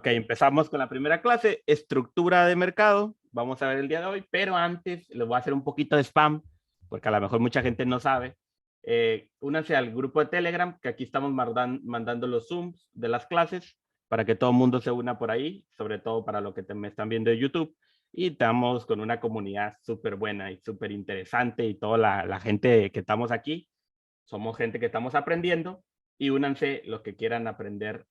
Ok, empezamos con la primera clase, estructura de mercado. Vamos a ver el día de hoy, pero antes les voy a hacer un poquito de spam, porque a lo mejor mucha gente no sabe. Únanse al grupo de Telegram, que aquí estamos mandando los Zooms de las clases, para que todo el mundo se una por ahí, sobre todo para lo que me están viendo de YouTube. Y estamos con una comunidad súper buena y súper interesante, y toda la gente que estamos aquí, somos gente que estamos aprendiendo, y únanse los que quieran aprender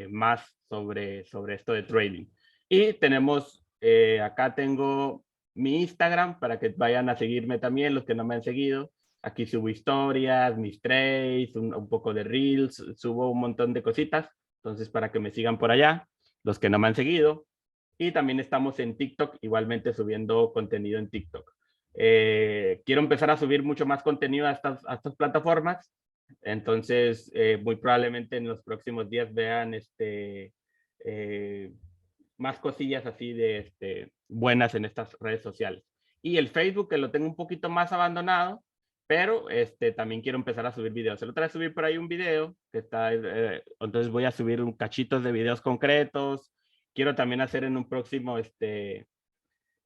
más sobre esto de trading. Y tenemos, acá tengo mi Instagram para que vayan a seguirme también los que no me han seguido. Aquí subo historias, mis trades, un poco de reels, subo un montón de cositas. Entonces, para que me sigan por allá, los que no me han seguido. Y también estamos en TikTok, igualmente subiendo contenido en TikTok. Quiero empezar a subir mucho más contenido a estas plataformas. Entonces, muy probablemente en los próximos días vean más cosillas así de buenas en estas redes sociales. Y el Facebook, que lo tengo un poquito más abandonado, pero también quiero empezar a subir videos. El otro día subí por ahí un video que está, entonces voy a subir un cachito de videos concretos. Quiero también hacer en un próximo,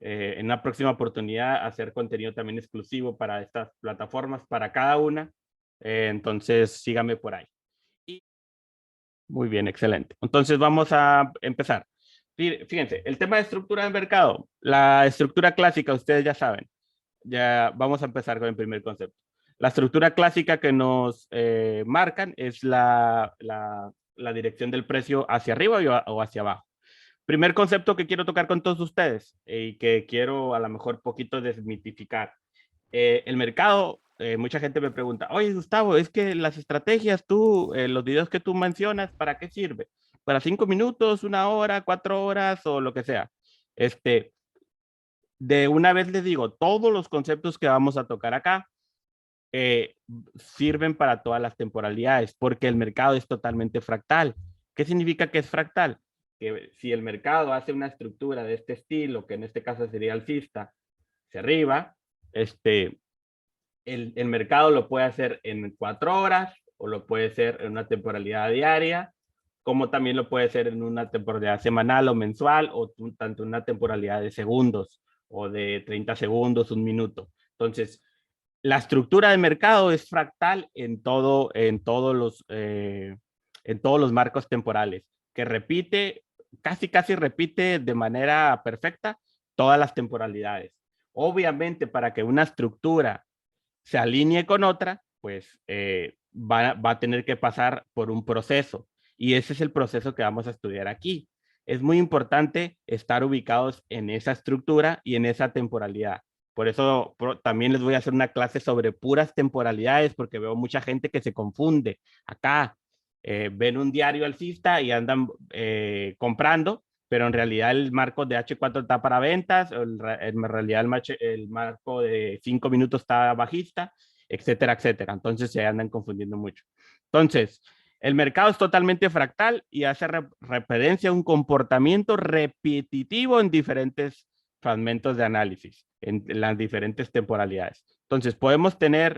en una próxima oportunidad, hacer contenido también exclusivo para estas plataformas, para cada una. Entonces, síganme por ahí. Muy bien, excelente. Entonces, vamos a empezar. Fíjense, el tema de estructura de mercado, la estructura clásica, ustedes ya saben. Ya vamos a empezar con el primer concepto. La estructura clásica que nos marcan es la dirección del precio hacia arriba o hacia abajo. Primer concepto que quiero tocar con todos ustedes y que quiero a lo mejor poquito desmitificar. El mercado, mucha gente me pregunta, oye Gustavo, es que las estrategias, los videos que tú mencionas, ¿para qué sirve? ¿Para 5 minutos, 1 hora, 4 horas o lo que sea? De una vez les digo, todos los conceptos que vamos a tocar acá sirven para todas las temporalidades, porque el mercado es totalmente fractal. ¿Qué significa que es fractal? Que si el mercado hace una estructura de este estilo, que en este caso sería alcista, hacia arriba, el mercado lo puede hacer en 4 horas o lo puede hacer en una temporalidad diaria, como también lo puede hacer en una temporalidad semanal o mensual, o tanto una temporalidad de segundos o de 30 segundos, 1 minuto. Entonces, la estructura de mercado es fractal en todos los marcos temporales, que repite, casi repite de manera perfecta todas las temporalidades. Obviamente, para que una estructura se alinee con otra, pues va a tener que pasar por un proceso. Y ese es el proceso que vamos a estudiar aquí. Es muy importante estar ubicados en esa estructura y en esa temporalidad. Por eso también les voy a hacer una clase sobre puras temporalidades, porque veo mucha gente que se confunde. Acá ven un diario alcista y andan comprando, pero en realidad el marco de H4 está para ventas, en realidad el marco de 5 minutos está bajista, etcétera, etcétera. Entonces se andan confundiendo mucho. Entonces, el mercado es totalmente fractal y hace referencia a un comportamiento repetitivo en diferentes fragmentos de análisis, en las diferentes temporalidades. Entonces,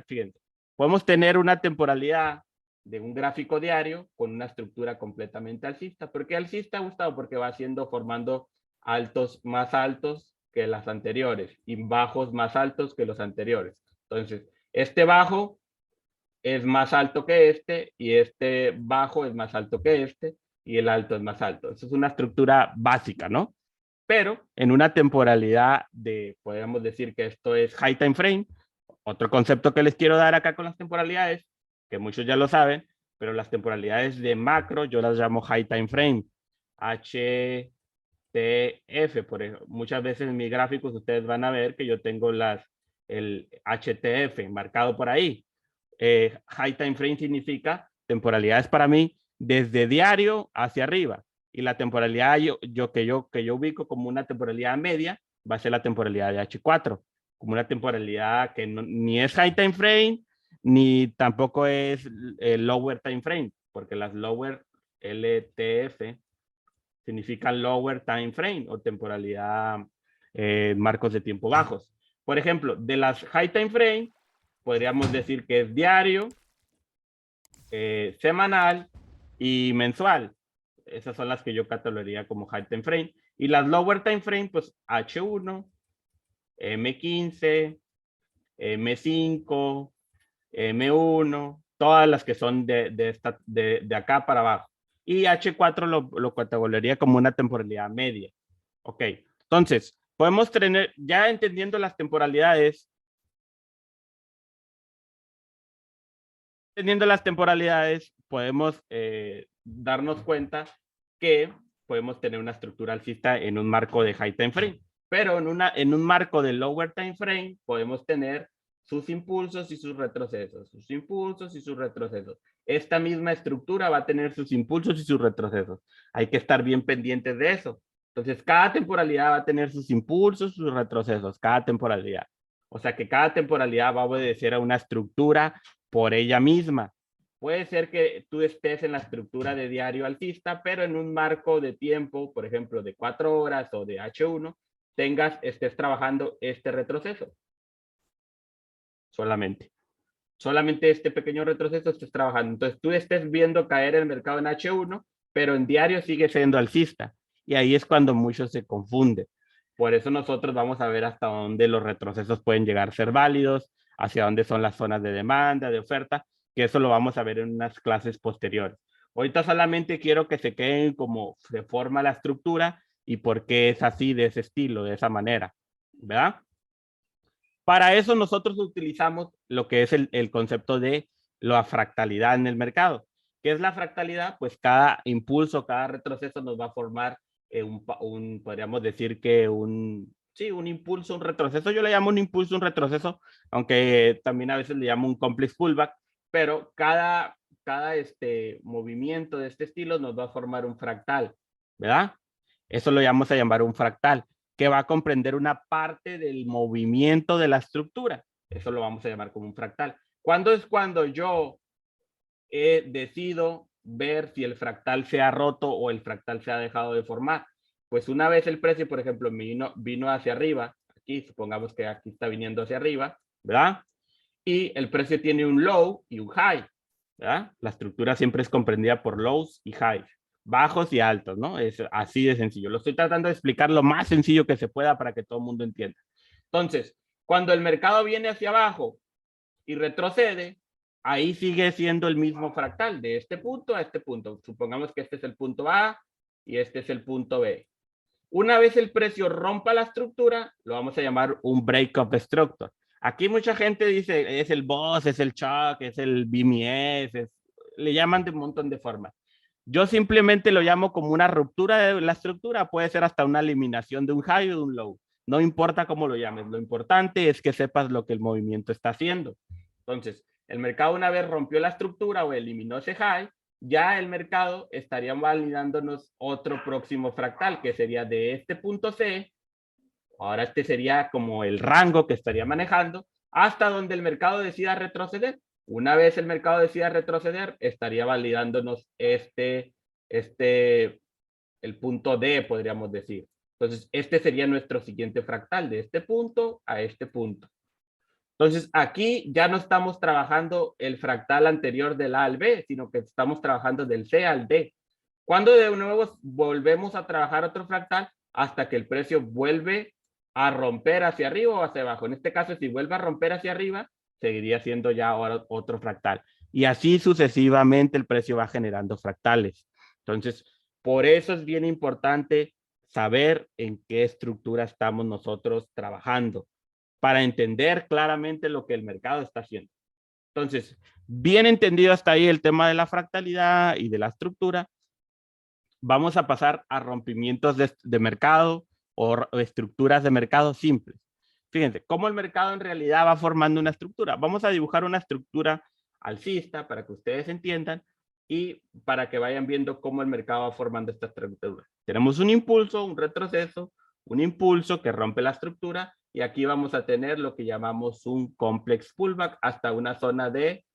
fíjense, podemos tener una temporalidad de un gráfico diario con una estructura completamente alcista. ¿Por qué alcista, Gustavo? Porque va formando altos más altos que las anteriores y bajos más altos que los anteriores. Entonces, este bajo es más alto que y este bajo es más alto que y el alto es más alto. Eso es una estructura básica, ¿no? Pero en una temporalidad podríamos decir que esto es high time frame. Otro concepto que les quiero dar acá con las temporalidades, que muchos ya lo saben, pero las temporalidades de macro yo las llamo high time frame. HTF, por ejemplo, muchas veces en mis gráficos ustedes van a ver que yo tengo el HTF marcado por ahí. High time frame significa temporalidades para mí desde diario hacia arriba. Y la temporalidad que yo ubico como una temporalidad media va a ser la temporalidad de H4, como una temporalidad que ni es high time frame, ni tampoco es lower time frame, porque las lower LTF significan lower time frame o temporalidad marcos de tiempo bajos. Por ejemplo, de las high time frame, podríamos decir que es diario, semanal y mensual. esas son las que yo catalogaría como high time frame. Y las lower time frame, pues H1, M15, M5, M1, todas las que son de acá para abajo. Y H4 lo categorizaría como una temporalidad media. Ok, entonces, podemos tener, ya entendiendo las temporalidades, podemos darnos cuenta que podemos tener una estructura alcista en un marco de high time frame, pero en un marco de lower time frame podemos tener sus impulsos y sus retrocesos, sus impulsos y sus retrocesos. Esta misma estructura va a tener sus impulsos y sus retrocesos. Hay que estar bien pendientes de eso. Entonces, cada temporalidad va a tener sus impulsos, sus retrocesos, cada temporalidad. O sea que cada temporalidad va a obedecer a una estructura por ella misma. Puede ser que tú estés en la estructura de diario alcista, pero en un marco de tiempo, por ejemplo, de 4 horas o de H1, estés trabajando este retroceso. Solamente este pequeño retroceso estés trabajando. Entonces tú estés viendo caer el mercado en H1, pero en diario sigue siendo alcista. Y ahí es cuando muchos se confunden. Por eso nosotros vamos a ver hasta dónde los retrocesos pueden llegar a ser válidos, hacia dónde son las zonas de demanda, de oferta, que eso lo vamos a ver en unas clases posteriores. Ahorita solamente quiero que se queden como se forma la estructura y por qué es así, de ese estilo, de esa manera, ¿verdad? Para eso nosotros utilizamos lo que es el concepto de la fractalidad en el mercado. ¿Qué es la fractalidad? Pues cada impulso, cada retroceso nos va a formar podríamos decir que sí, un impulso, un retroceso. Yo le llamo un impulso, un retroceso, aunque también a veces le llamo un complex pullback, pero cada movimiento de este estilo nos va a formar un fractal, ¿verdad? Eso lo vamos a llamar un fractal, que va a comprender una parte del movimiento de la estructura. Eso lo vamos a llamar como un fractal. ¿Cuándo es cuando yo decido ver si el fractal se ha roto o el fractal se ha dejado de formar? Pues una vez el precio, por ejemplo, vino hacia arriba, aquí supongamos que aquí está viniendo hacia arriba, ¿verdad? Y el precio tiene un low y un high, ¿verdad? La estructura siempre es comprendida por lows y highs, bajos y altos, ¿no? Es así de sencillo. Lo estoy tratando de explicar lo más sencillo que se pueda para que todo el mundo entienda. Entonces, cuando el mercado viene hacia abajo y retrocede, ahí sigue siendo el mismo fractal, de este punto a este punto. Supongamos que este es el punto A y este es el punto B. Una vez el precio rompa la estructura, lo vamos a llamar un break-up structure. Aquí mucha gente dice, es el boss, es el shock, es el BMS, le llaman de un montón de formas. Yo simplemente lo llamo como una ruptura de la estructura, puede ser hasta una eliminación de un high o de un low. No importa cómo lo llames, lo importante es que sepas lo que el movimiento está haciendo. Entonces, el mercado una vez rompió la estructura o eliminó ese high, ya el mercado estaría validándonos otro próximo fractal, que sería de este punto C, ahora este sería como el rango que estaría manejando, hasta donde el mercado decida retroceder. Una vez el mercado decida retroceder, estaría validándonos el punto D, podríamos decir. Entonces, este sería nuestro siguiente fractal, de este punto a este punto. Entonces, aquí ya no estamos trabajando el fractal anterior del A al B, sino que estamos trabajando del C al D. Cuando de nuevo volvemos a trabajar otro fractal hasta que el precio vuelve a romper hacia arriba o hacia abajo. En este caso, si vuelve a romper hacia arriba, seguiría siendo ya ahora otro fractal. Y así sucesivamente el precio va generando fractales. Entonces, por eso es bien importante saber en qué estructura estamos nosotros trabajando, para entender claramente lo que el mercado está haciendo. Entonces, bien entendido hasta ahí el tema de la fractalidad y de la estructura, vamos a pasar a rompimientos de mercado o estructuras de mercado simples. Fíjense, cómo el mercado en realidad va formando una estructura. Vamos a dibujar una estructura alcista para que ustedes entiendan y para que vayan viendo cómo el mercado va formando esta estructura. Tenemos un impulso, un retroceso, un impulso que rompe la estructura y aquí vamos a tener lo que llamamos un complex pullback hasta una zona de,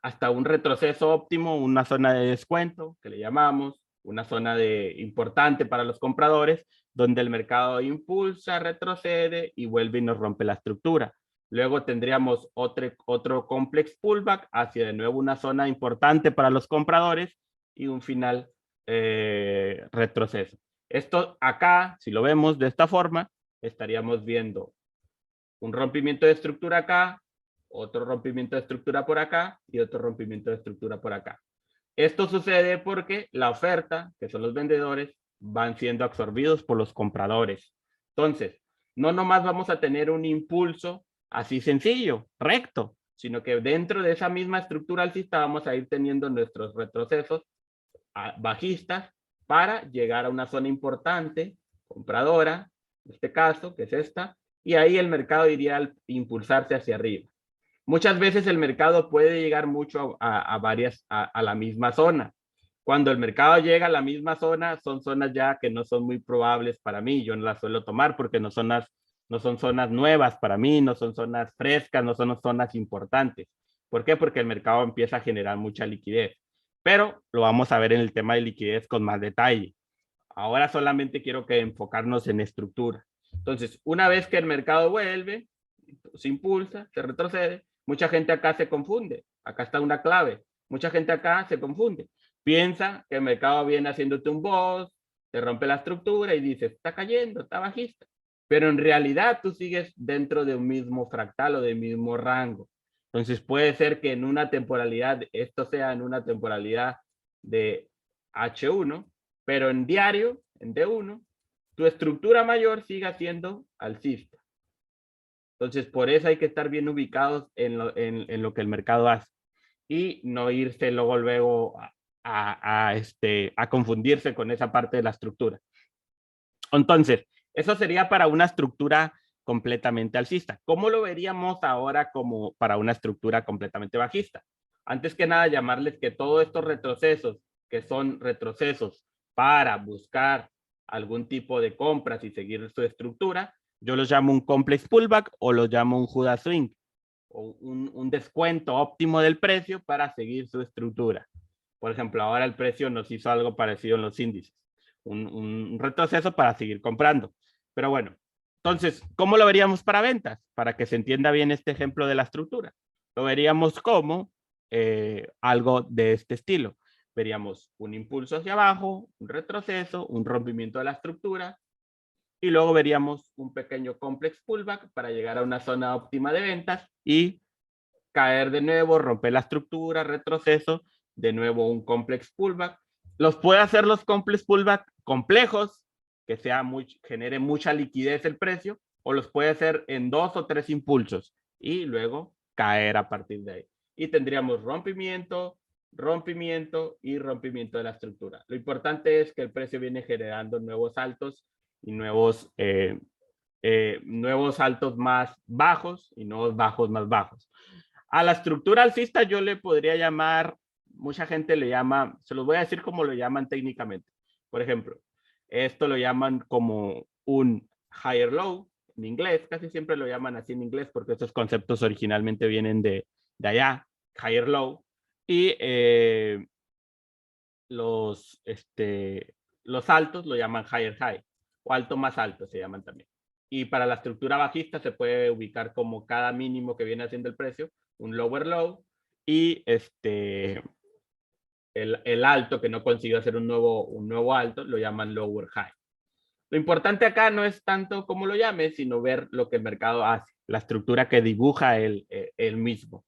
hasta un retroceso óptimo, una zona de descuento que le llamamos, una zona importante para los compradores, donde el mercado impulsa, retrocede y vuelve y nos rompe la estructura. Luego tendríamos otro complex pullback hacia de nuevo una zona importante para los compradores y un final retroceso. Esto acá, si lo vemos de esta forma, estaríamos viendo un rompimiento de estructura acá, otro rompimiento de estructura por acá y otro rompimiento de estructura por acá. Esto sucede porque la oferta, que son los vendedores, van siendo absorbidos por los compradores. Entonces, no nomás vamos a tener un impulso así sencillo, recto, sino que dentro de esa misma estructura alcista vamos a ir teniendo nuestros retrocesos bajistas para llegar a una zona importante, compradora, en este caso, que es esta, y ahí el mercado iría a impulsarse hacia arriba. Muchas veces el mercado puede llegar mucho a la misma zona. Cuando el mercado llega a la misma zona, son zonas ya que no son muy probables para mí. Yo no las suelo tomar porque no son zonas nuevas para mí, no son zonas frescas, no son zonas importantes. ¿Por qué? Porque el mercado empieza a generar mucha liquidez. Pero lo vamos a ver en el tema de liquidez con más detalle. Ahora solamente quiero que enfocarnos en estructura. Entonces, una vez que el mercado vuelve, se impulsa, se retrocede, mucha gente acá se confunde. Acá está una clave. Mucha gente acá se confunde. Piensa que el mercado viene haciéndote un boss, te rompe la estructura y dice, está cayendo, está bajista. Pero en realidad tú sigues dentro de un mismo fractal o del mismo rango. Entonces puede ser que en una temporalidad, esto sea en una temporalidad de H1, pero en diario, en D1, tu estructura mayor siga siendo alcista. Entonces, por eso hay que estar bien ubicados en lo que el mercado hace y no irse luego a confundirse con esa parte de la estructura. Entonces, eso sería para una estructura completamente alcista. ¿Cómo lo veríamos ahora como para una estructura completamente bajista? Antes que nada, llamarles que todos estos retrocesos, que son retrocesos para buscar algún tipo de compras y seguir su estructura, yo los llamo un complex pullback o los llamo un Judas swing, o un descuento óptimo del precio para seguir su estructura. Por ejemplo, ahora el precio nos hizo algo parecido en los índices, un retroceso para seguir comprando. Pero bueno, entonces, ¿cómo lo veríamos para ventas? Para que se entienda bien este ejemplo de la estructura. Lo veríamos como algo de este estilo. Veríamos un impulso hacia abajo, un retroceso, un rompimiento de la estructura, y luego veríamos un pequeño complex pullback para llegar a una zona óptima de ventas y caer de nuevo, romper la estructura, retroceso, de nuevo un complex pullback. Los puede hacer los complex pullback complejos, que genere mucha liquidez el precio, o los puede hacer en 2 o 3 impulsos y luego caer a partir de ahí. Y tendríamos rompimiento, rompimiento y rompimiento de la estructura. Lo importante es que el precio viene generando nuevos altos y nuevos altos más bajos y nuevos bajos más bajos. A la estructura alcista yo le podría llamar, mucha gente le llama, se los voy a decir como lo llaman técnicamente. Por ejemplo, esto lo llaman como un higher low en inglés, casi siempre lo llaman así en inglés porque estos conceptos originalmente vienen de allá, higher low, y los altos lo llaman higher high, o alto más alto se llaman también. Y para la estructura bajista se puede ubicar como cada mínimo que viene haciendo el precio, un lower low, y el alto que no consiguió hacer un nuevo alto lo llaman lower high. Lo importante acá no es tanto como lo llame, sino ver lo que el mercado hace, la estructura que dibuja él mismo.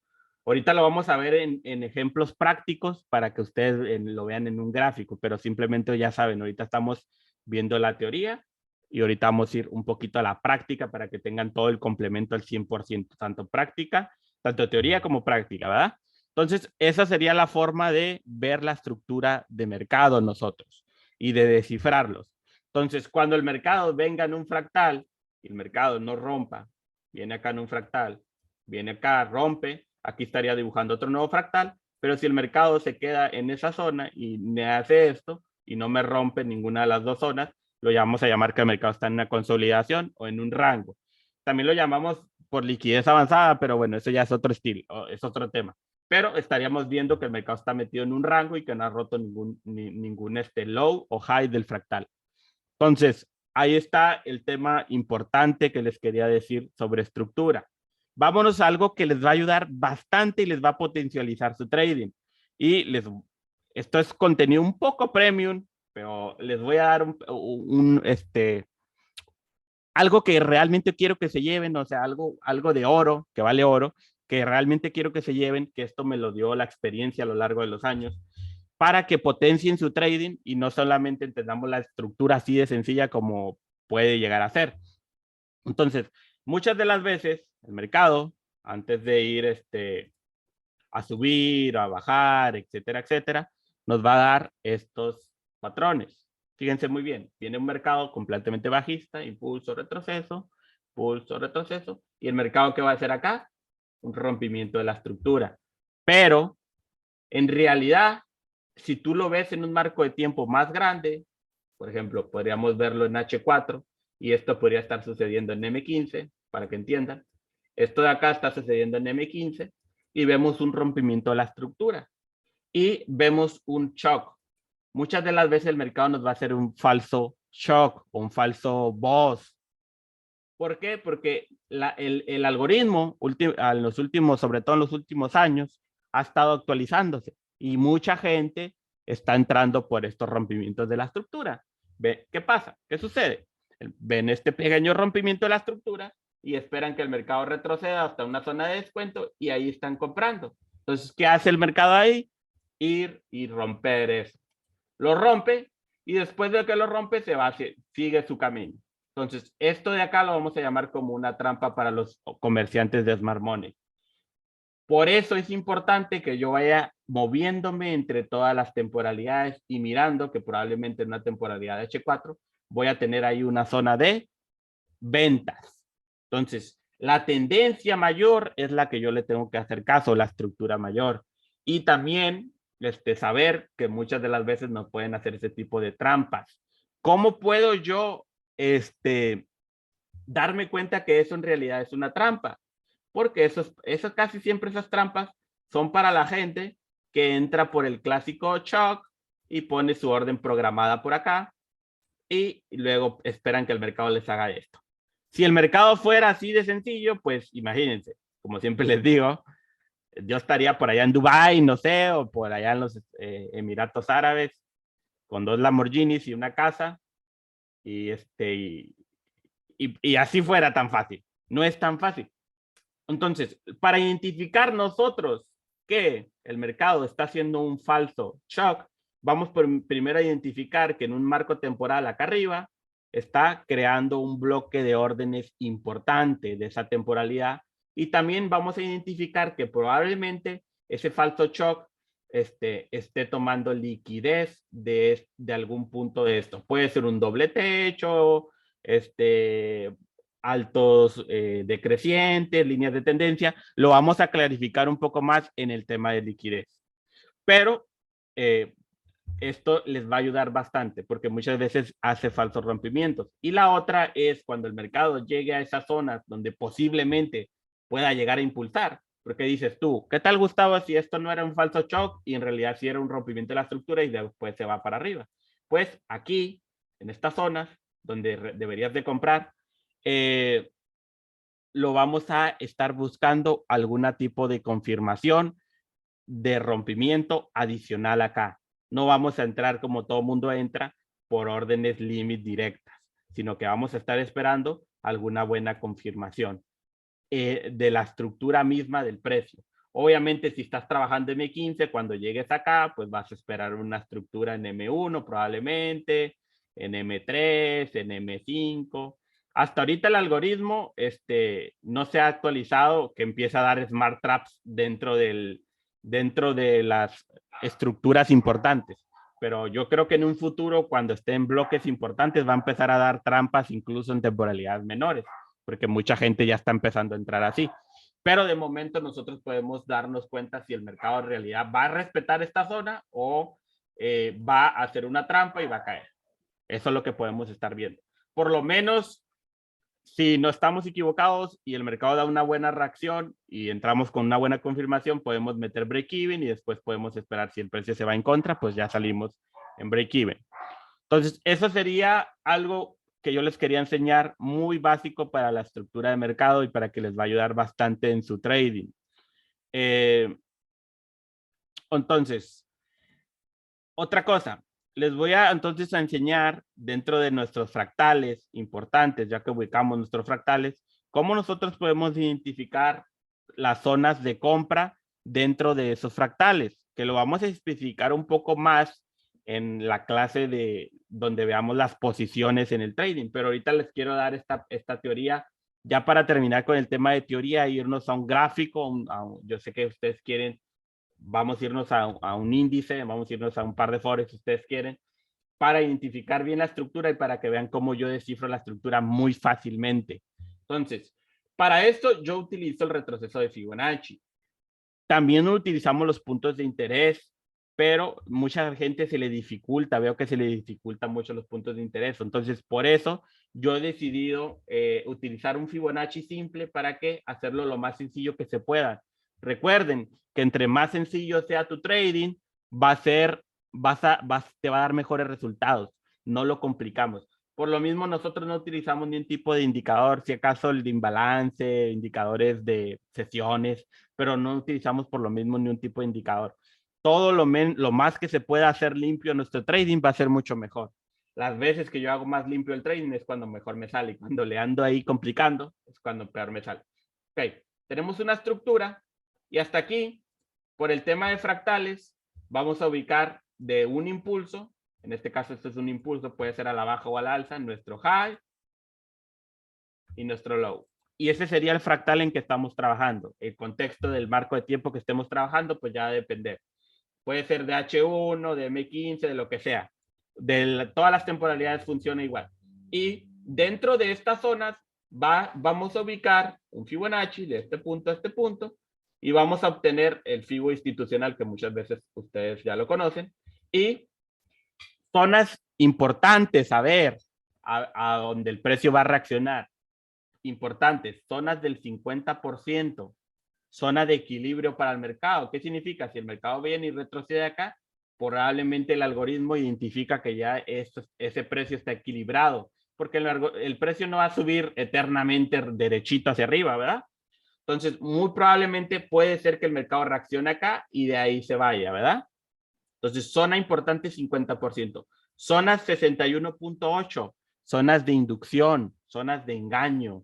Ahorita lo vamos a ver en ejemplos prácticos para que ustedes lo vean en un gráfico, pero simplemente ya saben, ahorita estamos viendo la teoría y ahorita vamos a ir un poquito a la práctica para que tengan todo el complemento al 100%, tanto teoría como práctica, ¿verdad? Entonces, esa sería la forma de ver la estructura de mercado nosotros y de descifrarlos. Entonces, cuando el mercado venga en un fractal y el mercado no rompa, viene acá en un fractal, viene acá, rompe, aquí estaría dibujando otro nuevo fractal, pero si el mercado se queda en esa zona y me hace esto y no me rompe ninguna de las dos zonas, lo llamamos a llamar que el mercado está en una consolidación o en un rango. También lo llamamos por liquidez avanzada, pero bueno, eso ya es otro estilo, es otro tema. Pero estaríamos viendo que el mercado está metido en un rango y que no ha roto ningún low o high del fractal. Entonces, ahí está el tema importante que les quería decir sobre estructura. Vámonos a algo que les va a ayudar bastante y les va a potencializar su trading. Y esto es contenido un poco premium, pero les voy a dar algo que realmente quiero que se lleven, o sea, algo de oro, que vale oro, que realmente quiero que se lleven, que esto me lo dio la experiencia a lo largo de los años, para que potencien su trading y no solamente entendamos la estructura así de sencilla como puede llegar a ser. Entonces, muchas de las veces el mercado, antes de ir a subir, a bajar, etcétera, etcétera, nos va a dar estos patrones. Fíjense muy bien, viene un mercado completamente bajista, impulso, retroceso, y el mercado que va a hacer acá, un rompimiento de la estructura. Pero en realidad, si tú lo ves en un marco de tiempo más grande, por ejemplo, podríamos verlo en H4 y esto podría estar sucediendo en M15, para que entiendan. Esto de acá está sucediendo en M15 y vemos un rompimiento de la estructura y vemos un shock. Muchas de las veces el mercado nos va a hacer un falso shock o un falso boss. ¿Por qué? Porque el algoritmo, en los últimos, sobre todo en los últimos años, ha estado actualizándose y mucha gente está entrando por estos rompimientos de la estructura. ¿Qué pasa? ¿Qué sucede? Ven este pequeño rompimiento de la estructura y esperan que el mercado retroceda hasta una zona de descuento y ahí están comprando. Entonces, ¿qué hace el mercado ahí? Ir y romper eso. Lo rompe y después de que lo rompe se va, sigue su camino. Entonces, esto de acá lo vamos a llamar como una trampa para los comerciantes de Smart Money. Por eso es importante que yo vaya moviéndome entre todas las temporalidades y mirando que probablemente en una temporalidad de H4 voy a tener ahí una zona de ventas. Entonces, la tendencia mayor es la que yo le tengo que hacer caso, la estructura mayor. Y también saber que muchas de las veces nos pueden hacer ese tipo de trampas. ¿Cómo puedo yo darme cuenta que eso en realidad es una trampa? Porque eso casi siempre esas trampas son para la gente que entra por el clásico shock y pone su orden programada por acá y luego esperan que el mercado les haga esto. Si el mercado fuera así de sencillo, pues imagínense, como siempre les digo, yo estaría por allá en Dubái, no sé, o por allá en los Emiratos Árabes, con 2 Lamborghinis y una casa, y, y así fuera tan fácil. No es tan fácil. Entonces, para identificar nosotros que el mercado está haciendo un falso shock, vamos primero a identificar que en un marco temporal acá arriba está creando un bloque de órdenes importante de esa temporalidad y también vamos a identificar que probablemente ese falso shock esté tomando liquidez de algún punto de esto. Puede ser un doble techo, altos decrecientes, líneas de tendencia, lo vamos a clarificar un poco más en el tema de liquidez. Pero esto les va a ayudar bastante porque muchas veces hace falsos rompimientos. Y la otra es cuando el mercado llegue a esas zonas donde posiblemente pueda llegar a impulsar. Porque dices tú, ¿qué tal, Gustavo, si esto no era un falso shock y en realidad sí era un rompimiento de la estructura y después se va para arriba? Pues aquí, en estas zonas donde deberías de comprar, lo vamos a estar buscando algún tipo de confirmación de rompimiento adicional acá. No vamos a entrar como todo mundo entra por órdenes limit directas, sino que vamos a estar esperando alguna buena confirmación de la estructura misma del precio. Obviamente, si estás trabajando en M15, cuando llegues acá, pues vas a esperar una estructura en M1 probablemente, en M3, en M5. Hasta ahorita el algoritmo no se ha actualizado, que empieza a dar smart traps dentro de las estructuras importantes. Pero yo creo que en un futuro, cuando esté en bloques importantes, va a empezar a dar trampas incluso en temporalidades menores, porque mucha gente ya está empezando a entrar así. Pero de momento nosotros podemos darnos cuenta si el mercado en realidad va a respetar esta zona o va a hacer una trampa y va a caer. Eso es lo que podemos estar viendo. Por lo menos, si no estamos equivocados y el mercado da una buena reacción y entramos con una buena confirmación, podemos meter break-even y después podemos esperar si el precio se va en contra, pues ya salimos en break-even. Entonces, eso sería algo que yo les quería enseñar muy básico para la estructura de mercado y para que les va a ayudar bastante en su trading. Entonces, Otra cosa, les voy a entonces a enseñar dentro de nuestros fractales importantes, ya que ubicamos nuestros fractales, cómo nosotros podemos identificar las zonas de compra dentro de esos fractales, que lo vamos a especificar un poco más en la clase de donde veamos las posiciones en el trading, pero ahorita les quiero dar esta teoría ya para terminar con el tema de teoría, irnos a un gráfico, yo sé que ustedes quieren, vamos a irnos a un índice, vamos a irnos a un par de forex si ustedes quieren, para identificar bien la estructura y para que vean cómo yo descifro la estructura muy fácilmente. Entonces, para esto yo utilizo el retroceso de Fibonacci. También utilizamos los puntos de interés, pero mucha gente se le dificulta, veo que se le dificulta mucho los puntos de interés. Entonces, por eso yo he decidido utilizar un Fibonacci simple para que hacerlo lo más sencillo que se pueda. Recuerden que entre más sencillo sea tu trading, va a ser, te va a dar mejores resultados. No lo complicamos. Por lo mismo, nosotros no utilizamos ni un tipo de indicador, si acaso el de imbalance, indicadores de sesiones, pero no utilizamos por lo mismo ni un tipo de indicador. Todo lo más que se pueda hacer limpio nuestro trading va a ser mucho mejor. Las veces que yo hago más limpio el trading es cuando mejor me sale. Y cuando le ando ahí complicando es cuando peor me sale. Ok, tenemos una estructura y hasta aquí, por el tema de fractales, vamos a ubicar de un impulso. En este caso, esto es un impulso, puede ser a la baja o a la alza, nuestro high y nuestro low. Y ese sería el fractal en que estamos trabajando. El contexto del marco de tiempo que estemos trabajando, pues ya va a depender. Puede ser de H1, de M15, de lo que sea. Todas las temporalidades funciona igual. Y dentro de estas zonas vamos a ubicar un Fibonacci de este punto a este punto y vamos a obtener el Fibo institucional que muchas veces ustedes ya lo conocen. Y zonas importantes a ver a donde el precio va a reaccionar. Importantes, zonas del 50%, zona de equilibrio para el mercado. ¿Qué significa? Si el mercado viene y retrocede acá, probablemente el algoritmo identifica que ya ese precio está equilibrado, porque el precio no va a subir eternamente derechito hacia arriba, ¿verdad? Entonces, muy probablemente puede ser que el mercado reaccione acá y de ahí se vaya, ¿verdad? Entonces, zona importante 50%. Zonas 61.8, zonas de inducción, zonas de engaño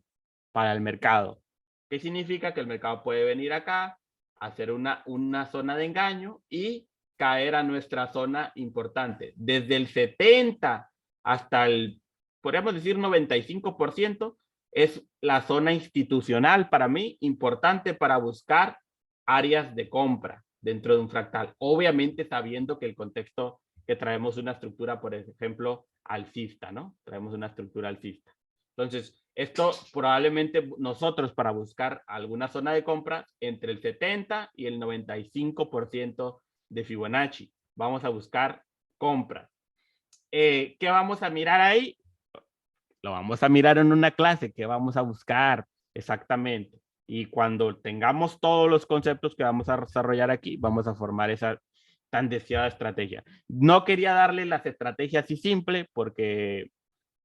para el mercado. ¿Qué significa? Que el mercado puede venir acá, hacer una zona de engaño y caer a nuestra zona importante. Desde el 70 hasta el, podríamos decir 95%, es la zona institucional para mí, importante para buscar áreas de compra dentro de un fractal. Obviamente sabiendo que el contexto que traemos una estructura, por ejemplo, alcista, ¿no? Traemos una estructura alcista. Entonces, esto probablemente nosotros para buscar alguna zona de compra entre el 70 y el 95% de Fibonacci. Vamos a buscar compras. ¿Qué vamos a mirar ahí? Lo vamos a mirar en una clase. ¿Qué vamos a buscar exactamente? Y cuando tengamos todos los conceptos que vamos a desarrollar aquí, vamos a formar esa tan deseada estrategia. No quería darle las estrategias así simple porque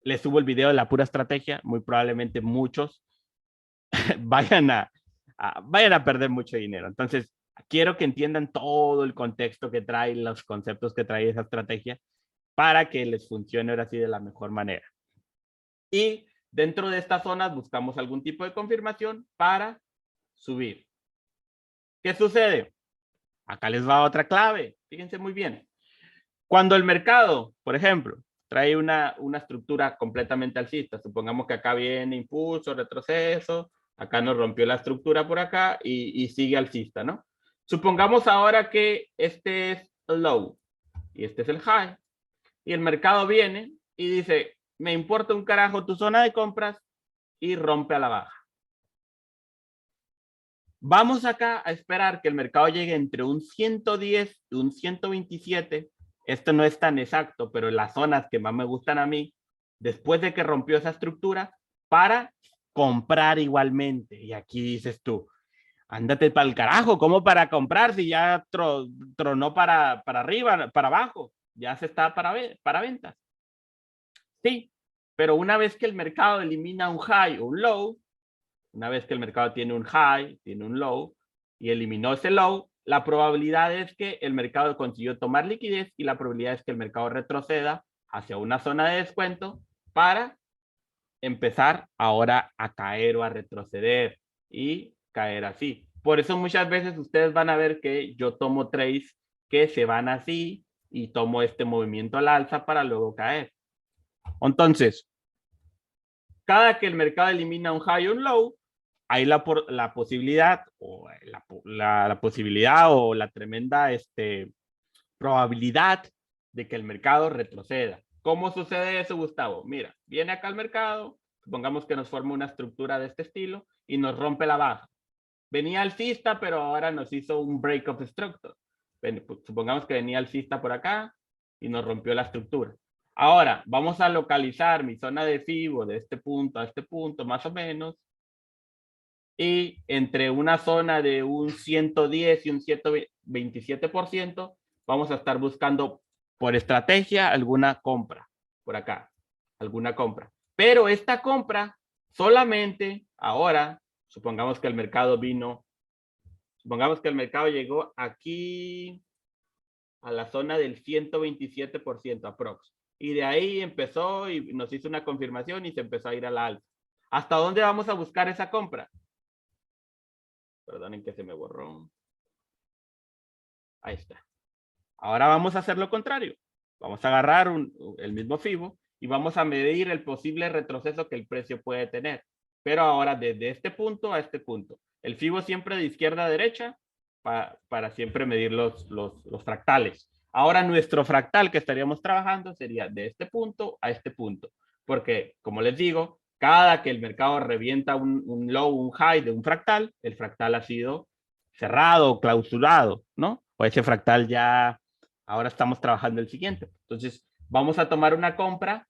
les subo el video de la pura estrategia. Muy probablemente muchos vayan a perder mucho dinero. Entonces, quiero que entiendan todo el contexto que trae, los conceptos que trae esa estrategia para que les funcione ahora sí de la mejor manera. Y dentro de estas zonas buscamos algún tipo de confirmación para subir. ¿Qué sucede? Acá les va otra clave. Fíjense muy bien. Cuando el mercado, por ejemplo, trae una estructura completamente alcista, supongamos que acá viene impulso, retroceso, acá nos rompió la estructura por acá y sigue alcista, ¿no? Supongamos ahora que este es el low y este es el high y el mercado viene y dice, me importa un carajo tu zona de compras y rompe a la baja. Vamos acá a esperar que el mercado llegue entre un 110 y un 127. Esto no es tan exacto, pero en las zonas que más me gustan a mí, después de que rompió esa estructura, para comprar igualmente. Y aquí dices tú, ándate para el carajo, ¿cómo para comprar si ya tronó para arriba, para abajo? Ya se está para ventas. Sí, pero una vez que el mercado elimina un high o un low, una vez que el mercado tiene un high, tiene un low y eliminó ese low, la probabilidad es que el mercado consiguió tomar liquidez y la probabilidad es que el mercado retroceda hacia una zona de descuento para empezar ahora a caer o a retroceder y caer así. Por eso muchas veces ustedes van a ver que yo tomo trades que se van así y tomo este movimiento al alza para luego caer. Entonces, cada que el mercado elimina un high o un low, hay la posibilidad o la posibilidad o la tremenda probabilidad de que el mercado retroceda. ¿Cómo sucede eso, Gustavo? Mira, viene acá al mercado, supongamos que nos forma una estructura de este estilo y nos rompe la baja. Venía alcista, pero ahora nos hizo un break of structure. Supongamos que venía alcista por acá y nos rompió la estructura. Ahora, vamos a localizar mi zona de FIBO de este punto a este punto, más o menos. Y entre una zona de un 110 y un 127%, vamos a estar buscando por estrategia alguna compra por acá, alguna compra. Pero esta compra solamente ahora, supongamos que el mercado llegó aquí a la zona del 127% aprox. Y de ahí empezó y nos hizo una confirmación y se empezó a ir a la alza. ¿Hasta dónde vamos a buscar esa compra? Perdonen que se me borró. Ahí está. Ahora vamos a hacer lo contrario. Vamos a agarrar el mismo FIBO y vamos a medir el posible retroceso que el precio puede tener. Pero ahora desde este punto a este punto. El FIBO siempre de izquierda a derecha para siempre medir los fractales. Ahora nuestro fractal que estaríamos trabajando sería de este punto a este punto. Porque, como les digo, cada que el mercado revienta un low, un high de un fractal, el fractal ha sido cerrado o clausurado, ¿no? O ese fractal ya, ahora estamos trabajando el siguiente. Entonces, vamos a tomar una compra,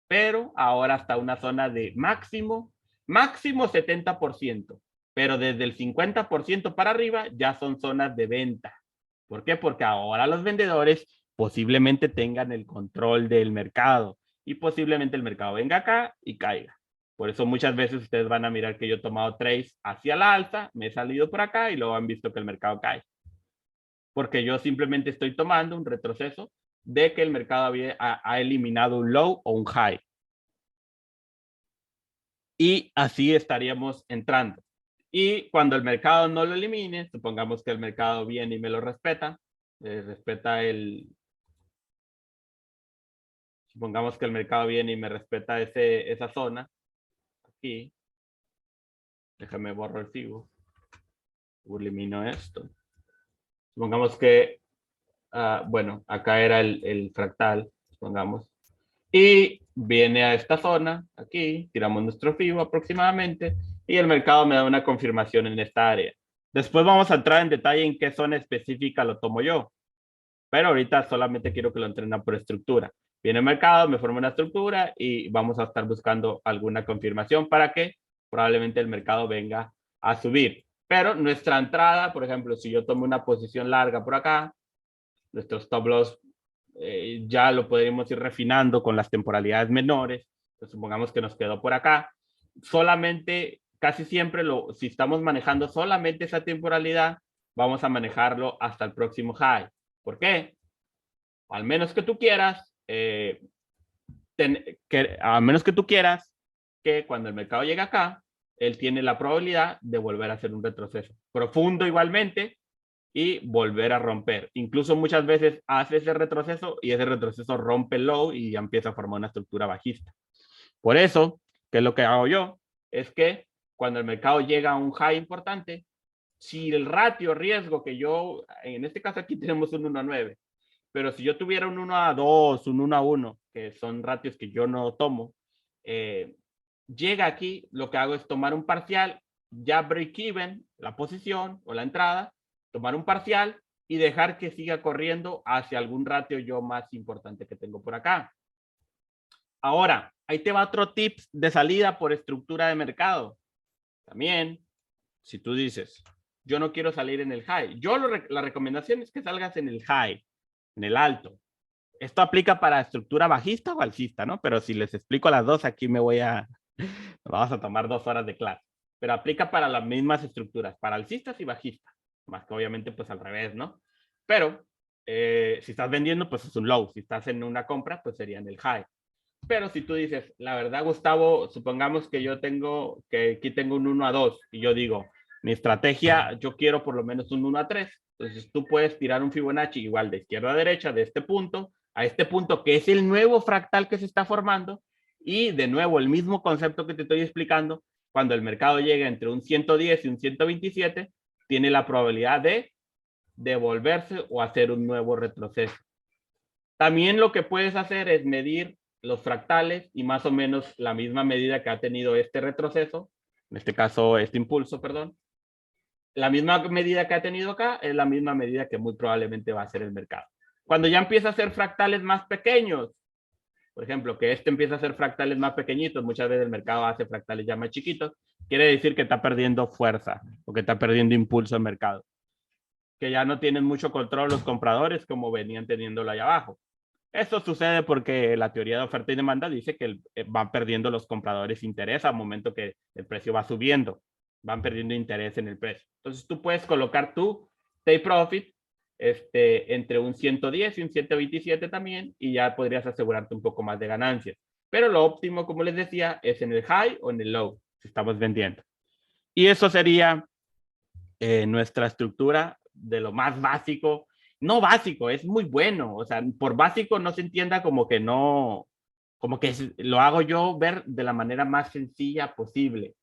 pero ahora hasta una zona de máximo 70%, pero desde el 50% para arriba ya son zonas de venta. ¿Por qué? Porque ahora los vendedores posiblemente tengan el control del mercado y posiblemente el mercado venga acá y caiga. Por eso muchas veces ustedes van a mirar que yo he tomado trades hacia la alza, me he salido por acá y luego han visto que el mercado cae. Porque yo simplemente estoy tomando un retroceso de que el mercado ha eliminado un low o un high. Y así estaríamos entrando. Y cuando el mercado no lo elimine, supongamos que el mercado viene y me lo respeta, supongamos que el mercado viene y me respeta esa zona, aquí, déjame borrar el FIBO, elimino esto. Supongamos que, bueno, acá era el fractal, supongamos, y viene a esta zona, aquí, tiramos nuestro FIBO aproximadamente, y el mercado me da una confirmación en esta área. Después vamos a entrar en detalle en qué zona específica lo tomo yo, pero ahorita solamente quiero que lo entrenen por estructura. Viene el mercado, me forma una estructura y vamos a estar buscando alguna confirmación para que probablemente el mercado venga a subir. Pero nuestra entrada, por ejemplo, si yo tomo una posición larga por acá, nuestro stop loss ya lo podríamos ir refinando con las temporalidades menores. Pues supongamos que nos quedó por acá. Solamente, casi siempre, si estamos manejando solamente esa temporalidad, vamos a manejarlo hasta el próximo high. ¿Por qué? Al menos que tú quieras, a menos que tú quieras que cuando el mercado llegue acá, él tiene la probabilidad de volver a hacer un retroceso profundo igualmente y volver a romper. Incluso muchas veces hace ese retroceso y ese retroceso rompe el low y ya empieza a formar una estructura bajista. Por eso, ¿qué es lo que hago yo? Es que cuando el mercado llega a un high importante, si el ratio riesgo que yo, en este caso aquí tenemos un 1:9, pero si yo tuviera un 1:2, un 1:1, que son ratios que yo no tomo, llega aquí, lo que hago es tomar un parcial, ya break even, la posición o la entrada, tomar un parcial y dejar que siga corriendo hacia algún ratio yo más importante que tengo por acá. Ahora, ahí te va otro tip de salida por estructura de mercado. También, si tú dices, yo no quiero salir en el high, la recomendación es que salgas en el high, en el alto. Esto aplica para estructura bajista o alcista, ¿no? Pero si les explico las dos, aquí vamos a tomar 2 horas de clase. Pero aplica para las mismas estructuras, para alcistas y bajistas. más que obviamente pues al revés, ¿no? Pero si estás vendiendo, pues es un low. Si estás en una compra, pues sería en el high. Pero si tú dices, la verdad, Gustavo, supongamos que yo tengo, que aquí tengo un 1-2 y yo digo, mi estrategia, yo quiero por lo menos un 1-3. Entonces tú puedes tirar un Fibonacci igual de izquierda a derecha, de este punto a este punto, que es el nuevo fractal que se está formando. Y de nuevo, el mismo concepto que te estoy explicando, cuando el mercado llega entre un 110 y un 127, tiene la probabilidad de devolverse o hacer un nuevo retroceso. También lo que puedes hacer es medir los fractales y más o menos la misma medida que ha tenido este retroceso, en este caso este impulso, perdón, la misma medida que ha tenido acá es la misma medida que muy probablemente va a ser el mercado. Cuando ya empieza a ser fractales más pequeños, por ejemplo, que este empieza a ser fractales más pequeñitos, muchas veces el mercado hace fractales ya más chiquitos, quiere decir que está perdiendo fuerza o que está perdiendo impulso el mercado, que ya no tienen mucho control los compradores como venían teniéndolo allá abajo. Esto sucede porque la teoría de oferta y demanda dice que van perdiendo los compradores interés al momento que el precio va subiendo. Van perdiendo interés en el precio. Entonces tú puedes colocar tu take profit entre un 110 y un 127 también y ya podrías asegurarte un poco más de ganancias. Pero lo óptimo, como les decía, es en el high o en el low, si estamos vendiendo. Y eso sería nuestra estructura de lo más básico. No básico, es muy bueno. O sea, por básico no se entienda como que no, como que lo hago yo ver de la manera más sencilla posible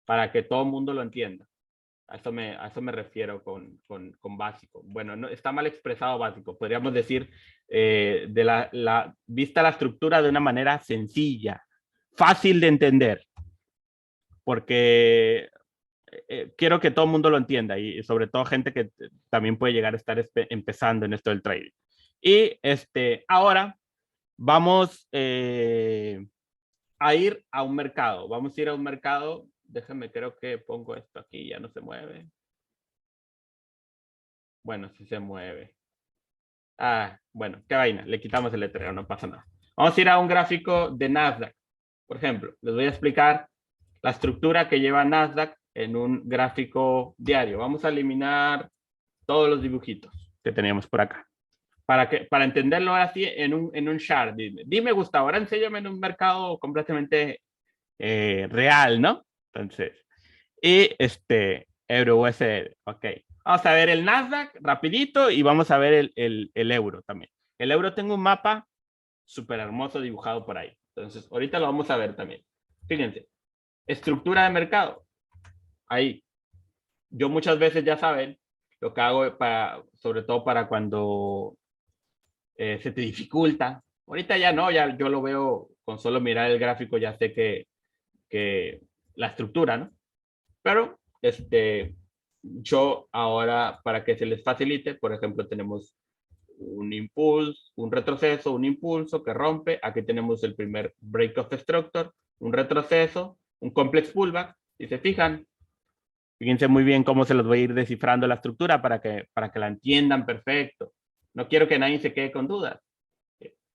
para que todo el mundo lo entienda. A eso me refiero con básico. Bueno, no, está mal expresado básico. Podríamos decir vista la estructura de una manera sencilla, fácil de entender. Porque quiero que todo el mundo lo entienda y sobre todo gente que también puede llegar a estar empezando en esto del trading. Y ahora vamos a ir a un mercado. Vamos a ir a un mercado. Déjenme, creo que pongo esto aquí, ya no se mueve. Bueno, sí se mueve. Ah, bueno, qué vaina, le quitamos el letrero, no pasa nada. Vamos a ir a un gráfico de Nasdaq. Por ejemplo, les voy a explicar la estructura que lleva Nasdaq en un gráfico diario. Vamos a eliminar todos los dibujitos que teníamos por acá. Para entenderlo así en un chart. Dime, Gustavo, ahora enséñame en un mercado completamente real, ¿no? Entonces, y euro USD, ok. Vamos a ver el Nasdaq rapidito y vamos a ver el euro también. El euro tengo un mapa súper hermoso dibujado por ahí. Entonces, ahorita lo vamos a ver también. Fíjense, estructura de mercado. Ahí. Yo muchas veces, ya saben, lo que hago sobre todo para cuando se te dificulta. Ahorita ya no, ya yo lo veo con solo mirar el gráfico, ya sé que la estructura, ¿no? Pero yo ahora, para que se les facilite, por ejemplo, tenemos un impulso, un retroceso, un impulso que rompe. Aquí tenemos el primer break of structure, un retroceso, un complex pullback. Si se fijan, fíjense muy bien cómo se los voy a ir descifrando la estructura para que la entiendan perfecto. No quiero que nadie se quede con dudas.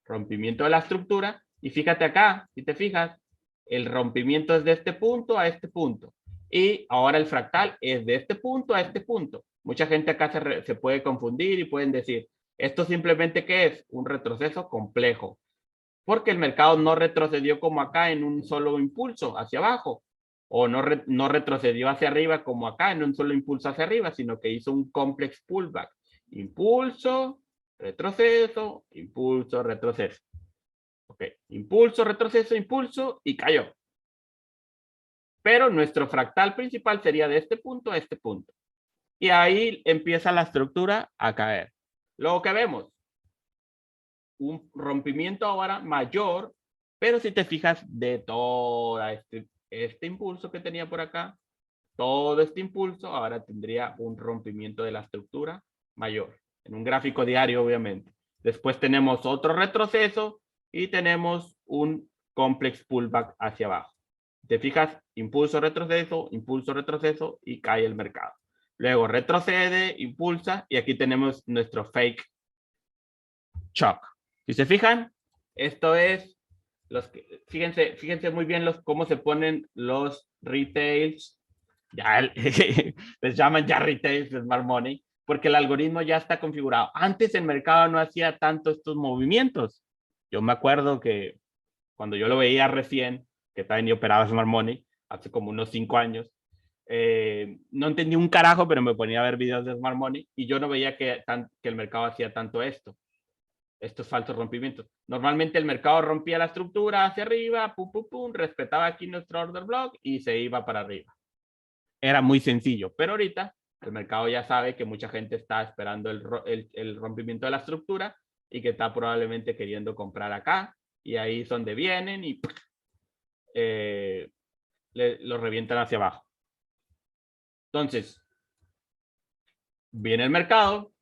Rompimiento de la estructura. Y fíjate acá, si te fijas, el rompimiento es de este punto a este punto. Y ahora el fractal es de este punto a este punto. Mucha gente acá se puede confundir y pueden decir, esto simplemente ¿qué es? Un retroceso complejo. Porque el mercado no retrocedió como acá en un solo impulso hacia abajo. O no retrocedió hacia arriba como acá en un solo impulso hacia arriba, sino que hizo un complex pullback. Impulso, retroceso, impulso, retroceso. Ok, impulso, retroceso, impulso y cayó. Pero nuestro fractal principal sería de este punto a este punto. Y ahí empieza la estructura a caer. Luego que vemos un rompimiento ahora mayor, pero si te fijas de todo este impulso que tenía por acá, todo este impulso ahora tendría un rompimiento de la estructura mayor, en un gráfico diario obviamente. Después tenemos otro retroceso y tenemos un complex pullback hacia abajo. Te fijas, impulso, retroceso y cae el mercado. Luego retrocede, impulsa y aquí tenemos nuestro fake shock. Si se fijan, esto es fíjense muy bien cómo se ponen los retails Ya les llaman ya retail Smart Money, porque el algoritmo ya está configurado. Antes el mercado no hacía tanto estos movimientos. Yo me acuerdo que cuando yo lo veía recién, que también yo operaba Smart Money, hace como unos 5 años, no entendí un carajo, pero me ponía a ver videos de Smart Money y yo no veía que el mercado hacía tanto estos falsos rompimientos. Normalmente el mercado rompía la estructura hacia arriba, pum, pum, pum, respetaba aquí nuestro order block y se iba para arriba. Era muy sencillo, pero ahorita el mercado ya sabe que mucha gente está esperando el rompimiento de la estructura y que está probablemente queriendo comprar acá, y ahí es donde vienen y lo revientan hacia abajo. Entonces, viene el mercado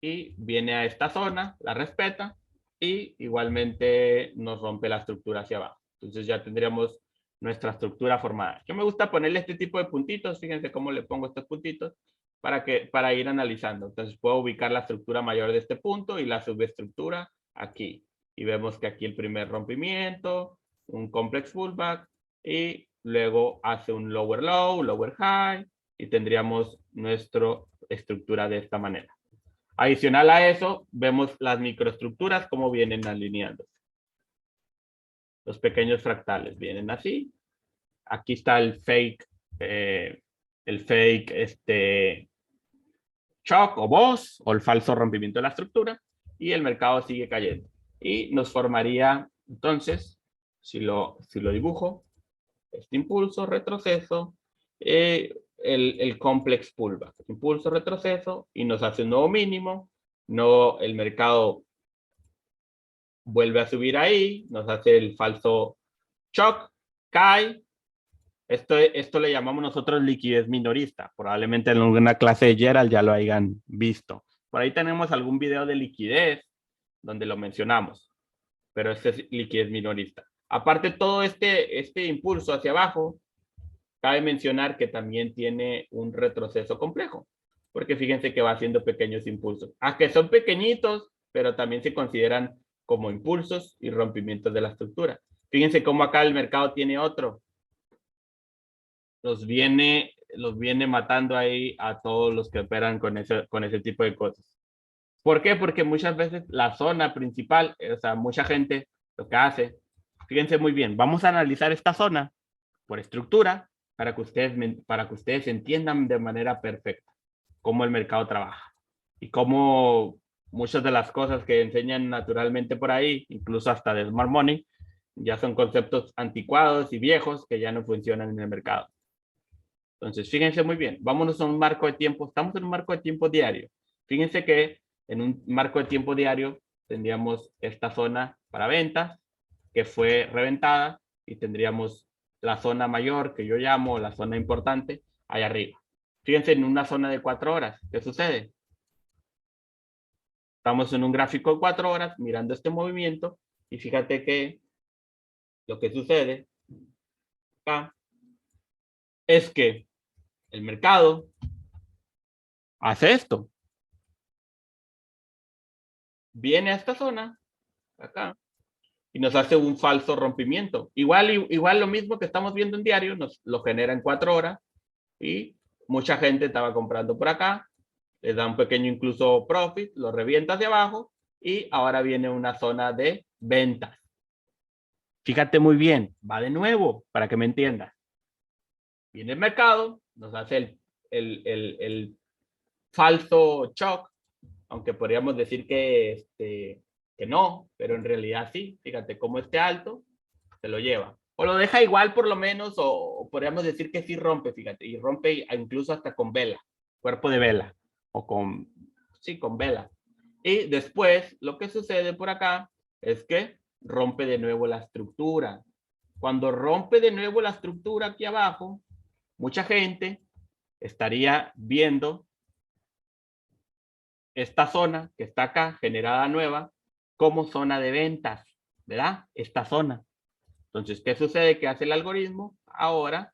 y viene a esta zona, la respeta y igualmente nos rompe la estructura hacia abajo. Entonces ya tendríamos nuestra estructura formada. Yo me gusta ponerle este tipo de puntitos, fíjense cómo le pongo estos puntitos para ir analizando. Entonces puedo ubicar la estructura mayor de este punto y la subestructura aquí. Y vemos que aquí el primer rompimiento, un complex pullback y luego hace un lower low, lower high y tendríamos nuestra estructura de esta manera. Adicional a eso, vemos las microestructuras como vienen alineándose. Los pequeños fractales vienen así. Aquí está el fake shock o boss o el falso rompimiento de la estructura y el mercado sigue cayendo. Y nos formaría entonces, si lo dibujo, este impulso, retroceso, el complex pullback, impulso, retroceso y nos hace un nuevo mínimo, no, el mercado vuelve a subir ahí, nos hace el falso shock, cae. Esto le llamamos nosotros liquidez minorista. Probablemente en alguna clase de Gerald ya lo hayan visto. Por ahí tenemos algún video de liquidez donde lo mencionamos, pero este es liquidez minorista. Aparte, todo este impulso hacia abajo, cabe mencionar que también tiene un retroceso complejo, porque fíjense que va haciendo pequeños impulsos. Aunque son pequeñitos, pero también se consideran como impulsos y rompimientos de la estructura. Fíjense cómo acá el mercado tiene otro. Los viene matando ahí a todos los que operan con ese tipo de cosas. ¿Por qué? Porque muchas veces la zona principal, o sea, mucha gente lo que hace, fíjense muy bien, vamos a analizar esta zona por estructura para que ustedes entiendan de manera perfecta cómo el mercado trabaja y cómo muchas de las cosas que enseñan naturalmente por ahí, incluso hasta de Smart Money, ya son conceptos anticuados y viejos que ya no funcionan en el mercado. Entonces, fíjense muy bien, vámonos a un marco de tiempo, estamos en un marco de tiempo diario. Fíjense que en un marco de tiempo diario tendríamos esta zona para ventas que fue reventada y tendríamos la zona mayor que yo llamo la zona importante allá arriba. Fíjense en una zona de 4 horas, ¿qué sucede? Estamos en un gráfico de 4 horas mirando este movimiento y fíjate que lo que sucede acá es que el mercado hace esto. Viene a esta zona, acá, y nos hace un falso rompimiento. Igual lo mismo que estamos viendo en diario, nos lo genera en 4 horas y mucha gente estaba comprando por acá, les da un pequeño incluso profit, lo revienta hacia abajo y ahora viene una zona de ventas. Fíjate muy bien, va de nuevo para que me entiendas. Viene el mercado, nos hace el falso shock, aunque podríamos decir que no, pero en realidad sí. Fíjate cómo esté alto, se lo lleva. O lo deja igual por lo menos, o podríamos decir que sí rompe, fíjate, y rompe incluso hasta con vela, cuerpo de vela, o con vela. Y después lo que sucede por acá es que rompe de nuevo la estructura. Cuando rompe de nuevo la estructura aquí abajo, mucha gente estaría viendo esta zona que está acá, generada nueva, como zona de ventas, ¿verdad? Esta zona. Entonces, ¿qué sucede? ¿Qué hace el algoritmo? Ahora,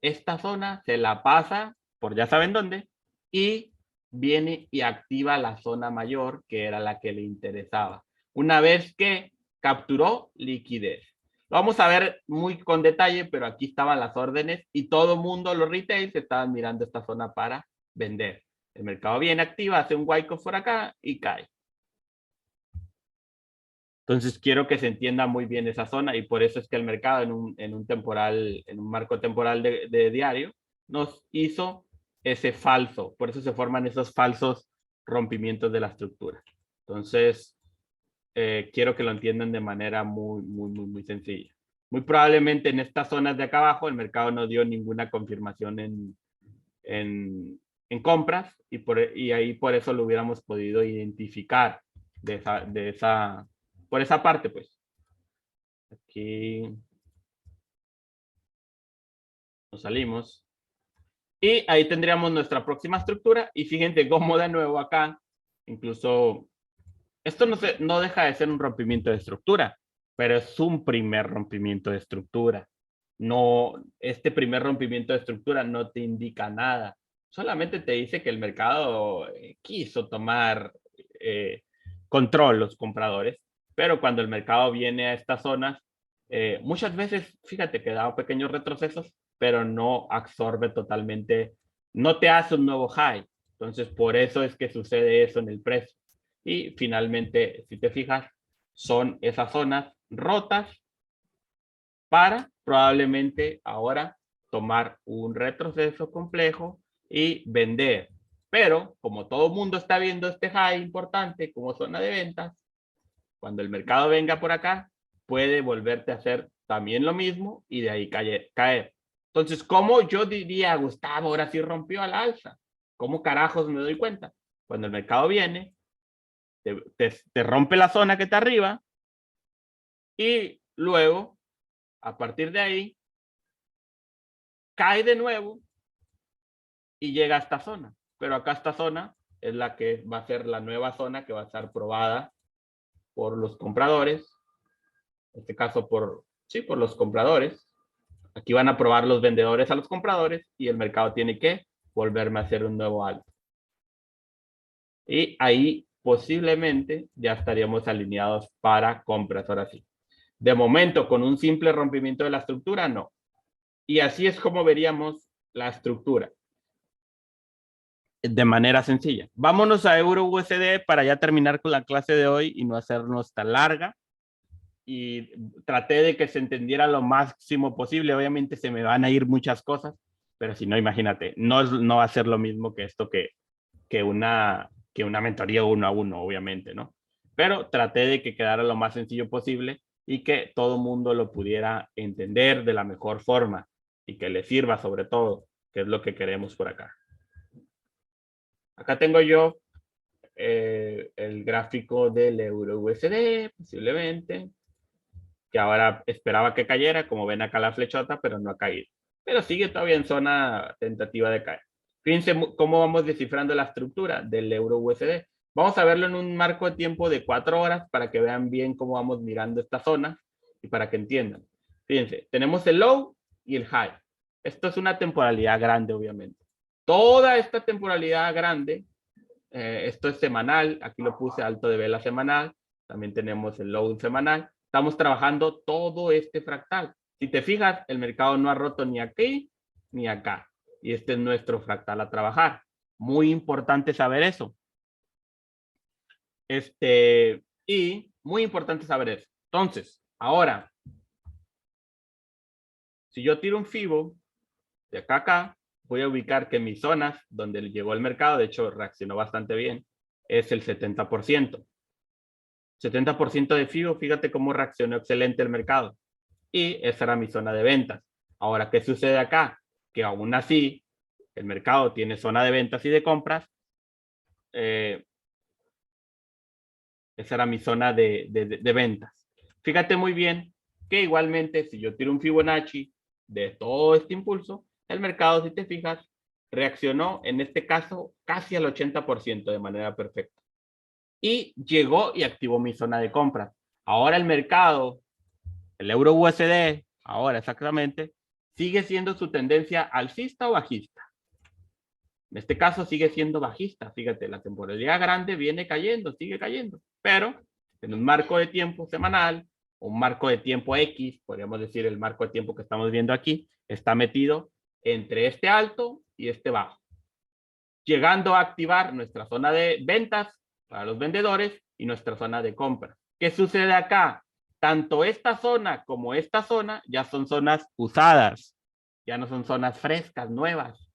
esta zona se la pasa por ya saben dónde y viene y activa la zona mayor, que era la que le interesaba. Una vez que capturó liquidez. Lo vamos a ver muy con detalle, pero aquí estaban las órdenes y todo el mundo, los retails, estaban mirando esta zona para vender. El mercado viene, activa, hace un Wyckoff por acá y cae. Entonces quiero que se entienda muy bien esa zona y por eso es que el mercado en un marco temporal de diario, nos hizo ese falso. Por eso se forman esos falsos rompimientos de la estructura. Entonces, quiero que lo entiendan de manera muy sencilla. Muy probablemente en estas zonas de acá abajo el mercado no dio ninguna confirmación en compras y ahí por eso lo hubiéramos podido identificar por esa parte, pues. Aquí nos salimos. Y ahí tendríamos nuestra próxima estructura. Y fíjense cómo de nuevo acá, incluso, esto no deja de ser un rompimiento de estructura, pero es un primer rompimiento de estructura. No, este primer rompimiento de estructura no te indica nada. Solamente te dice que el mercado quiso tomar control los compradores, pero cuando el mercado viene a estas zonas, muchas veces, fíjate que da pequeños retrocesos, pero no absorbe totalmente, no te hace un nuevo high. Entonces, por eso es que sucede eso en el precio. Y finalmente, si te fijas, son esas zonas rotas para probablemente ahora tomar un retroceso complejo y vender. Pero como todo el mundo está viendo este high importante como zona de ventas, cuando el mercado venga por acá, puede volverte a hacer también lo mismo y de ahí caer. Entonces, ¿cómo yo diría, Gustavo, ahora sí rompió al alza? ¿Cómo carajos me doy cuenta? Cuando el mercado viene, te rompe la zona que está arriba y luego, a partir de ahí, cae de nuevo y llega a esta zona. Pero acá esta zona es la que va a ser la nueva zona que va a estar probada por los compradores. En este caso por los compradores. Aquí van a probar los vendedores a los compradores y el mercado tiene que volverme a hacer un nuevo alto. Y ahí posiblemente ya estaríamos alineados para compras ahora sí. De momento, con un simple rompimiento de la estructura, no. Y así es como veríamos la estructura. De manera sencilla. Vámonos a Euro USD para ya terminar con la clase de hoy y no hacernos tan larga. Y traté de que se entendiera lo máximo posible. Obviamente se me van a ir muchas cosas, pero si no, imagínate, no va a ser lo mismo que esto que una mentoría 1-a-1, obviamente, ¿no? Pero traté de que quedara lo más sencillo posible y que todo mundo lo pudiera entender de la mejor forma y que le sirva sobre todo, que es lo que queremos por acá. Acá tengo yo el gráfico del euro USD, posiblemente, que ahora esperaba que cayera, como ven acá la flechota, pero no ha caído. Pero sigue todavía en zona tentativa de caer. Fíjense cómo vamos descifrando la estructura del euro USD. Vamos a verlo en un marco de tiempo de 4 horas para que vean bien cómo vamos mirando esta zona y para que entiendan. Fíjense, tenemos el low y el high. Esto es una temporalidad grande, obviamente. Toda esta temporalidad grande, esto es semanal, aquí lo puse alto de vela semanal, también tenemos el low semanal, estamos trabajando todo este fractal. Si te fijas, el mercado no ha roto ni aquí ni acá, y este es nuestro fractal a trabajar. Muy importante saber eso. Y muy importante saber eso. Entonces, ahora, si yo tiro un FIBO de acá a acá, voy a ubicar que mis zonas donde llegó el mercado, de hecho reaccionó bastante bien, es el 70%. 70% de FIBO, fíjate cómo reaccionó excelente el mercado. Y esa era mi zona de ventas. Ahora, ¿qué sucede acá? Que aún así, el mercado tiene zona de ventas y de compras. Esa era mi zona de ventas. Fíjate muy bien que igualmente, si yo tiro un Fibonacci de todo este impulso, el mercado, si te fijas, reaccionó en este caso casi al 80% de manera perfecta. Y llegó y activó mi zona de compras. Ahora el mercado, el euro USD, ahora exactamente, sigue siendo su tendencia alcista o bajista. En este caso sigue siendo bajista. Fíjate, la temporalidad grande viene cayendo, sigue cayendo. Pero en un marco de tiempo semanal, un marco de tiempo X, podríamos decir el marco de tiempo que estamos viendo aquí, está metido entre este alto y este bajo, llegando a activar nuestra zona de ventas para los vendedores y nuestra zona de compra. ¿Qué sucede acá? Tanto esta zona como esta zona ya son zonas usadas, ya no son zonas frescas, nuevas.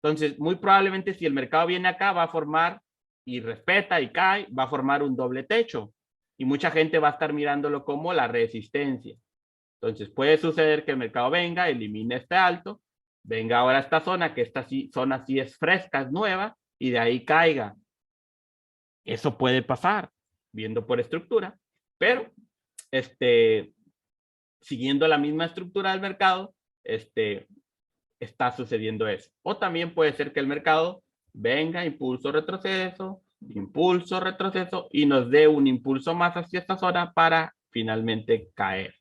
Entonces, muy probablemente si el mercado viene acá, va a formar y respeta y cae, va a formar un doble techo. Y mucha gente va a estar mirándolo como la resistencia. Entonces, puede suceder que el mercado venga, elimine este alto, venga ahora a esta zona, que esta zona sí es fresca, es nueva, y de ahí caiga. Eso puede pasar, viendo por estructura, pero siguiendo la misma estructura del mercado, está sucediendo eso. O también puede ser que el mercado venga, impulso, retroceso, y nos dé un impulso más hacia esta zona para finalmente caer.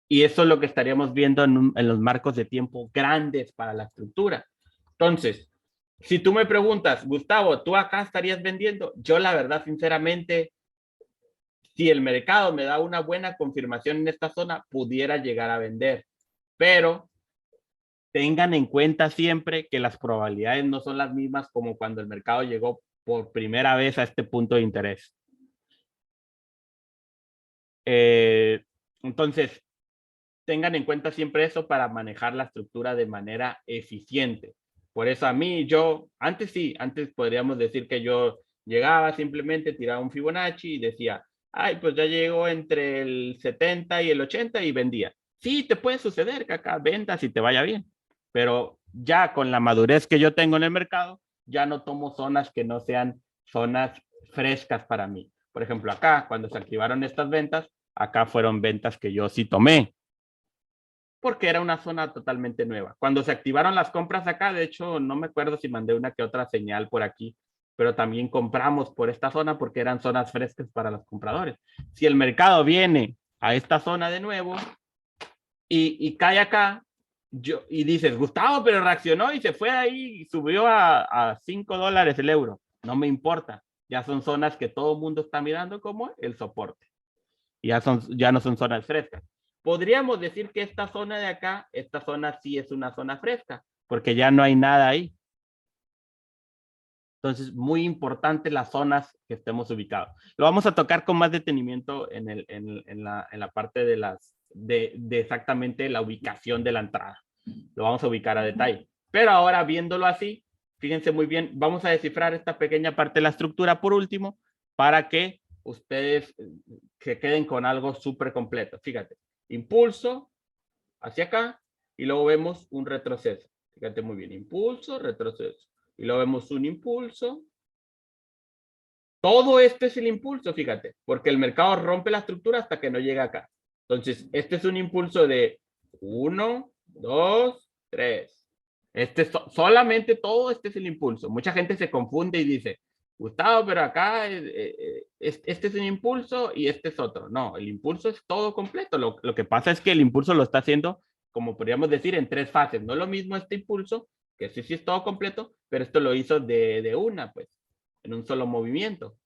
Y eso es lo que estaríamos viendo en los marcos de tiempo grandes para la estructura. Entonces, si tú me preguntas, Gustavo, ¿tú acá estarías vendiendo? Yo la verdad, sinceramente, si el mercado me da una buena confirmación en esta zona, pudiera llegar a vender. Pero tengan en cuenta siempre que las probabilidades no son las mismas como cuando el mercado llegó por primera vez a este punto de interés. Entonces, tengan en cuenta siempre eso para manejar la estructura de manera eficiente. Por eso a mí, antes podríamos decir que yo llegaba simplemente, tiraba un Fibonacci y decía, ay, pues ya llegó entre el 70 y el 80 y vendía. Sí, te puede suceder que acá vendas y te vaya bien, pero ya con la madurez que yo tengo en el mercado, ya no tomo zonas que no sean zonas frescas para mí. Por ejemplo, acá, cuando se activaron estas ventas, acá fueron ventas que yo sí tomé, porque era una zona totalmente nueva. Cuando se activaron las compras acá, de hecho, no me acuerdo si mandé una que otra señal por aquí, pero también compramos por esta zona porque eran zonas frescas para los compradores. Si el mercado viene a esta zona de nuevo y cae acá, y dices, Gustavo, pero reaccionó y se fue ahí y subió a $5 el euro. No me importa. Ya son zonas que todo el mundo está mirando como el soporte. Ya no son zonas frescas. Podríamos decir que esta zona de acá, esta zona sí es una zona fresca, porque ya no hay nada ahí. Entonces, muy importante las zonas que estemos ubicados. Lo vamos a tocar con más detenimiento en la parte de exactamente la ubicación de la entrada. Lo vamos a ubicar a detalle. Pero ahora, viéndolo así, fíjense muy bien, vamos a descifrar esta pequeña parte de la estructura por último, para que ustedes se queden con algo súper completo. Fíjate, impulso hacia acá y luego vemos un retroceso. Fíjate muy bien, impulso, retroceso. Y luego vemos un impulso. Todo este es el impulso, fíjate, porque el mercado rompe la estructura hasta que no llega acá. Entonces, este es un impulso de 1, 2, 3. Solamente todo este es el impulso. Mucha gente se confunde y dice, Gustavo, pero acá este es un impulso y este es otro. No, el impulso es todo completo. Lo que pasa es que el impulso lo está haciendo, como podríamos decir, en 3 fases. No es lo mismo este impulso, que sí es todo completo, pero esto lo hizo de una, pues, en un solo movimiento.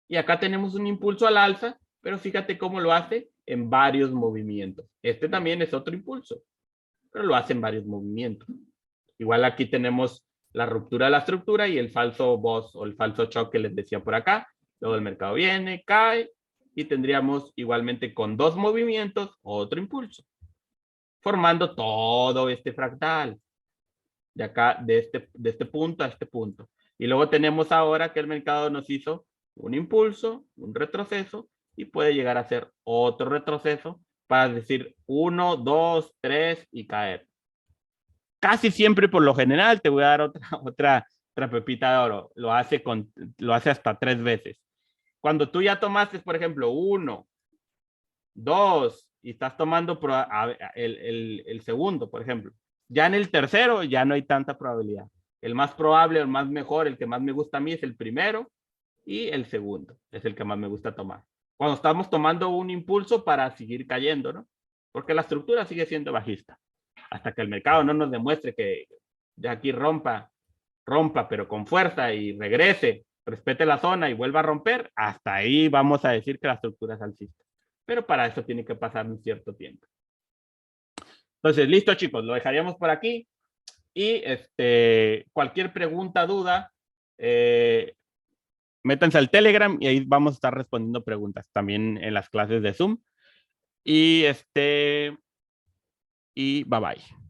Y acá tenemos un impulso al alza, pero fíjate cómo lo hace en varios movimientos. Este también es otro impulso, pero lo hace en varios movimientos. Igual aquí tenemos la ruptura de la estructura y el falso boss o el falso shock que les decía por acá. Luego el mercado viene, cae y tendríamos igualmente con 2 movimientos otro impulso, formando todo este fractal de acá, de este punto a este punto. Y luego tenemos ahora que el mercado nos hizo un impulso, un retroceso y puede llegar a ser otro retroceso para decir 1, 2, 3 y caer. Casi siempre, por lo general, te voy a dar otra pepita de oro. Lo hace hasta 3 veces. Cuando tú ya tomaste, por ejemplo, 1, 2 y estás tomando el segundo, por ejemplo, ya en el tercero ya no hay tanta probabilidad. El más probable, el más mejor, el que más me gusta a mí es el primero y el segundo es el que más me gusta tomar. Cuando estamos tomando un impulso para seguir cayendo, ¿no? Porque la estructura sigue siendo bajista. Hasta que el mercado no nos demuestre que de aquí rompa, pero con fuerza y regrese, respete la zona y vuelva a romper, hasta ahí vamos a decir que la estructura es alcista. pero para eso tiene que pasar un cierto tiempo. Entonces, listo, chicos, lo dejaríamos por aquí. Y cualquier pregunta, duda, métanse al Telegram y ahí vamos a estar respondiendo preguntas también en las clases de Zoom. Y y bye bye.